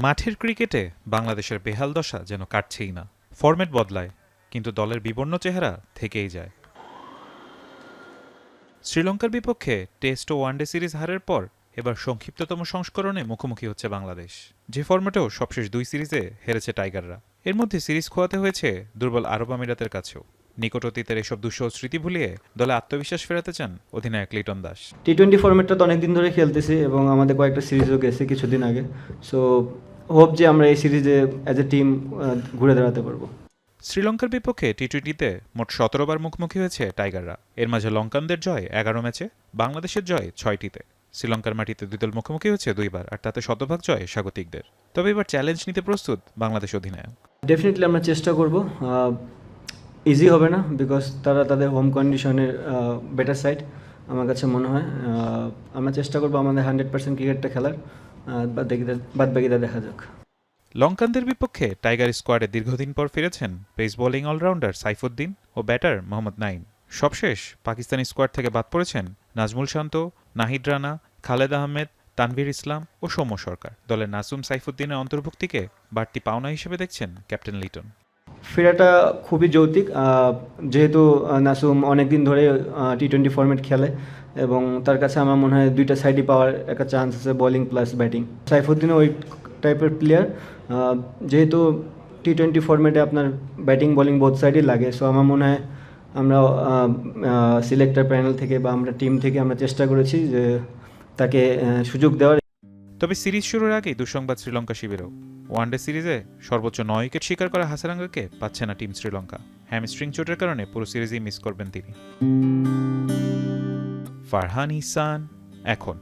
মাঠের ক্রিকেটে বাংলাদেশের বেহাল দশা যেন কাটছেই না। ফরম্যাট বদলায়, কিন্তু দলের বিবর্ণ চেহারা থেকেই যায়। শ্রীলঙ্কার বিপক্ষে টেস্ট ও ওয়ানডে সিরিজ হারের পর এবার সংক্ষিপ্ততম সংস্করণে মুখোমুখি হচ্ছে বাংলাদেশ, যে ফরম্যাটেও সবশেষ 2 সিরিজে হেরেছে টাইগাররা। এর মধ্যে সিরিজ খোয়াতে হয়েছে দুর্বল আরব আমিরাতের কাছেও। নিকট অতীতের এসব দুঃসহ স্মৃতি ভুলিয়ে দলে আত্মবিশ্বাস ফেরাতে চান অধিনায়ক লিটন দাস। টি-20 ফরম্যাটটা তো অনেকদিন ধরে খেলতেছি এবং আমাদের কয়েকটা সিরিজও গেছে কিছুদিন আগে। সো হোপ যে আমরা এই সিরিজে অ্যাজ এ টিম ঘুরে দাঁড়াতে পারবো। শ্রীলঙ্কার বিপক্ষে টি-20তে মোট 17 বার মুখোমুখি হয়েছে টাইগাররা। এর মাঝে লঙ্কানদের জয় 11 ম্যাচে, বাংলাদেশের জয় 6টিতে। শ্রীলঙ্কার মাটিতে দুই দল মুখোমুখি হয়েছে 2 বার, আর তাতে শতভাগ জয় স্বাগতিকদের। তবে এবার চ্যালেঞ্জ নিতে প্রস্তুত বাংলাদেশ অধিনায়ক। ডেফিনেটলি আমরা চেষ্টা করব। ইজি হবে না, বিকজ তারা তাদের হোম কন্ডিশনের বেটার সাইড আমার কাছে মনে হয়। আমরা চেষ্টা করবো আমাদের 100% ক্রিকেটটা খেলার, বাদ বাকিটা দেখা যাক। লঙ্কানদের বিপক্ষে টাইগার স্কোয়াডে দীর্ঘদিন পর ফিরেছেন পেস বোলিং অলরাউন্ডার সাইফুদ্দিন ও ব্যাটার মোহাম্মদ নাইম। সবশেষ পাকিস্তানি স্কোয়াড থেকে বাদ পড়েছেন নাজমুল শান্ত, নাহিদ রানা, খালেদ আহমেদ, তানভীর ইসলাম ও সৌম্য সরকার। দলের নাসুম সাইফুদ্দিনের অন্তর্ভুক্তিকে বাড়তি পাওনা হিসেবে দেখছেন ক্যাপ্টেন লিটন। ফেরাটা খুবই যৌক্তিক, যেহেতু নাসুম অনেক দিন ধরে টি-20 ফরম্যাট খেলে এবং তার কাছে আমার মনে হয় দুইটা সাইডই পাওয়ার একটা চান্স আছে, বোলিং প্লাস ব্যাটিং। সাইফুদ্দিনও ওই টাইপের প্লেয়ার, যেহেতু টি-20 ফরম্যাটে আপনার ব্যাটিং বোলিং বোথ সাইডই লাগে। সো আমার মনে হয় আমরা সিলেক্টর প্যানেল থেকে বা আমরা টিম থেকে আমরা চেষ্টা করেছি যে তাকে সুযোগ দেওয়ার। তবে সিরিজ শুরুর আগেই দুঃসংবাদ শ্রীলঙ্কা শিবিরেও। ওয়ানডে সিরিজে সর্বোচ্চ 9 উইকেট শিকার করা হাসারাঙ্গাকে পাচ্ছে না টিম শ্রীলঙ্কা। হ্যামস্ট্রিং চোটের কারণে পুরো সিরিজই মিস করবেন তিনি। ফারহান ইহসান এখন।